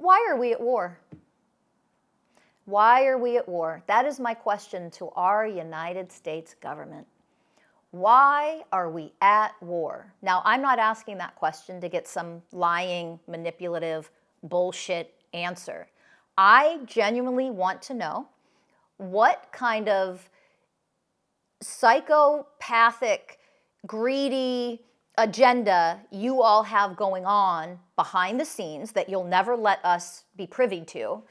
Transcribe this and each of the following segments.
why are we at war? Why are we at war? That is my question to our United States government. Why are we at war? Now, I'm not asking that question to get some lying, manipulative, bullshit answer. I genuinely want to know what kind of psychopathic, greedy agenda you all have going on behind the scenes that you'll never let us be privy to.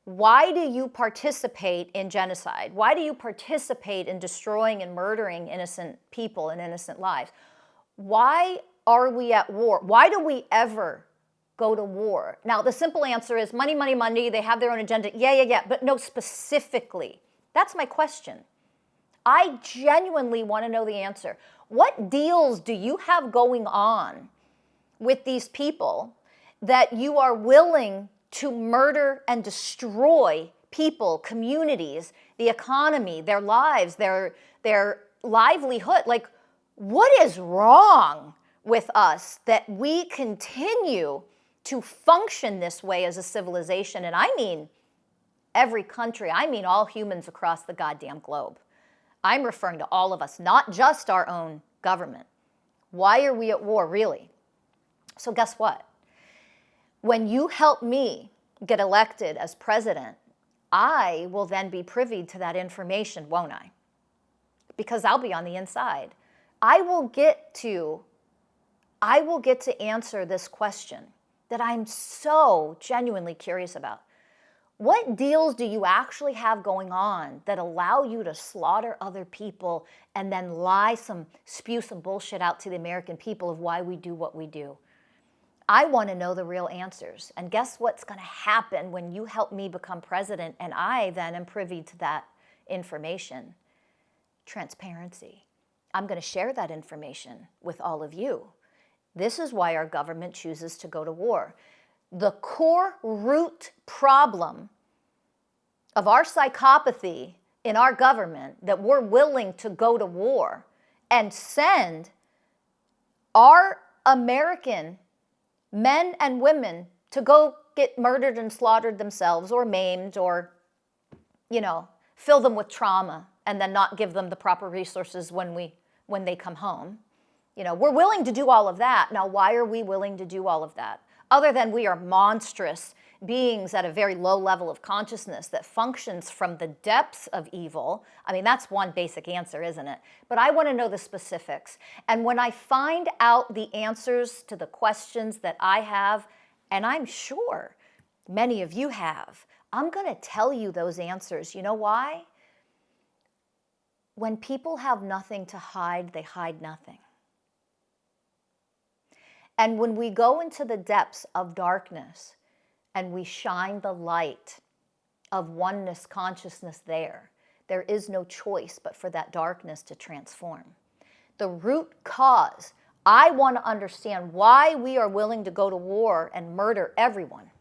Why do you participate in genocide? Why do you participate in destroying and murdering innocent people and innocent lives? Why are we at war? Why do we ever go to war? Now, the simple answer is money, money, money. They have their own agenda. Yeah. But no, specifically. That's my question. I genuinely want to know the answer. What deals do you have going on with these people that you are willing to murder and destroy people, communities, the economy, their lives, their livelihood? Like, what is wrong with us that we continue to function this way as a civilization? And I mean every country. I mean all humans across the goddamn globe. I'm referring to all of us, not just our own government. Why are we at war, really? So guess what? When you help me get elected as president, I will then be privy to that information, won't I? Because I'll be on the inside. I will get to answer this question that I'm so genuinely curious about. What deals do you actually have going on that allow you to slaughter other people and then spew some bullshit out to the American people of why we do what we do? I want to know the real answers. And guess what's going to happen when you help me become president and I then am privy to that information? Transparency. I'm going to share that information with all of you. This is why our government chooses to go to war. The core root problem of our psychopathy in our government, that we're willing to go to war and send our American men and women to go get murdered and slaughtered themselves or maimed or, fill them with trauma and then not give them the proper resources when they come home. We're willing to do all of that. Now, why are we willing to do all of that? Other than we are monstrous beings at a very low level of consciousness that functions from the depths of evil. I mean, that's one basic answer, isn't it? But I want to know the specifics. And when I find out the answers to the questions that I have, and I'm sure many of you have, I'm going to tell you those answers. You know why? When people have nothing to hide, they hide nothing. And when we go into the depths of darkness and we shine the light of oneness consciousness there is no choice but for that darkness to transform. The root cause, I want to understand why we are willing to go to war and murder everyone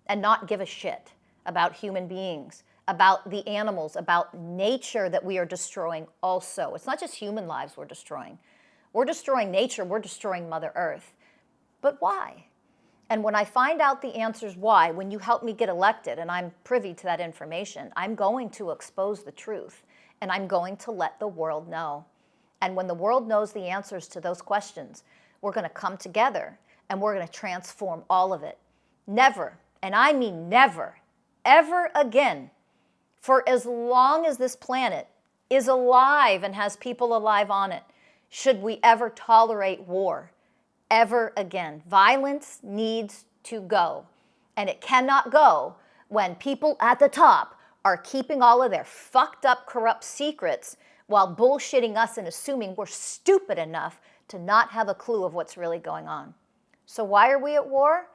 and not give a shit about human beings, about the animals, about nature that we are destroying also. It's not just human lives we're destroying. We're destroying nature, we're destroying Mother Earth. But why? And when I find out the answers why, when you help me get elected and I'm privy to that information, I'm going to expose the truth and I'm going to let the world know. And when the world knows the answers to those questions, we're going to come together and we're going to transform all of it. Never, and I mean never, ever again, for as long as this planet is alive and has people alive on it, should we ever tolerate war, ever again. Violence needs to go. And it cannot go when people at the top are keeping all of their fucked up, corrupt secrets while bullshitting us and assuming we're stupid enough to not have a clue of what's really going on. So why are we at war?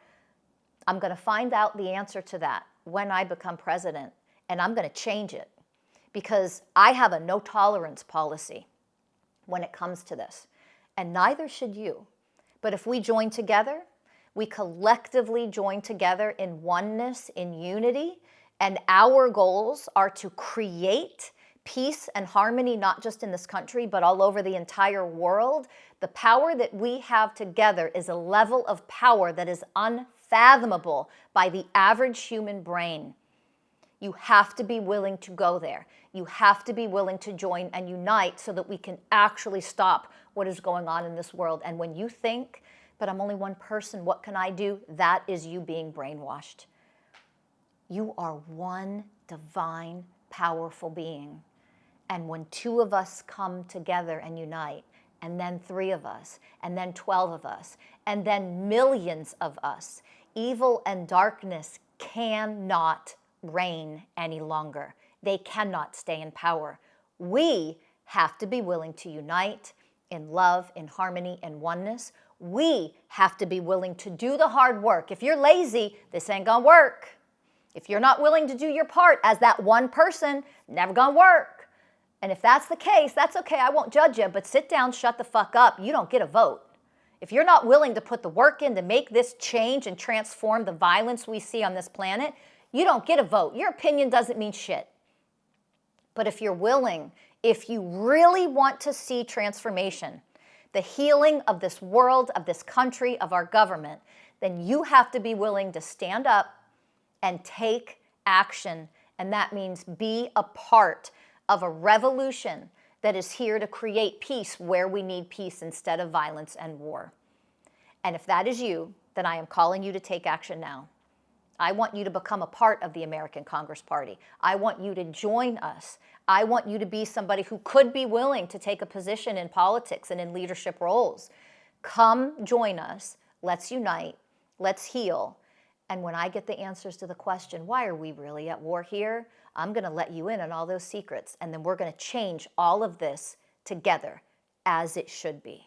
I'm going to find out the answer to that when I become president, and I'm going to change it because I have a no tolerance policy when it comes to this, and neither should you. But if we join together, we collectively join together in oneness, in unity, and our goals are to create peace and harmony, not just in this country, but all over the entire world. The power that we have together is a level of power that is unfathomable. unfathomable by the average human brain. You have to be willing to go there. You have to be willing to join and unite so that we can actually stop what is going on in this world. And when you think, but I'm only one person, what can I do? That is you being brainwashed. You are one divine, powerful being. And when 2 of us come together and unite, and then 3 of us, and then 12 of us, and then millions of us, evil and darkness cannot reign any longer. They cannot stay in power. We have to be willing to unite in love, in harmony, in oneness. We have to be willing to do the hard work. If you're lazy, this ain't gonna work. If you're not willing to do your part as that one person, never gonna work. And if that's the case, that's okay, I won't judge you, but sit down, shut the fuck up. You don't get a vote. If you're not willing to put the work in to make this change and transform the violence we see on this planet, you don't get a vote. Your opinion doesn't mean shit. But if you're willing, if you really want to see transformation, the healing of this world, of this country, of our government, then you have to be willing to stand up and take action. And that means be a part of a revolution that is here to create peace where we need peace instead of violence and war. And if that is you, then I am calling you to take action now. I want you to become a part of the American Congress Party. I want you to join us. I want you to be somebody who could be willing to take a position in politics and in leadership roles. Come join us. Let's unite. Let's heal. And when I get the answers to the question, why are we really at war here? I'm going to let you in on all those secrets. And then we're going to change all of this together as it should be.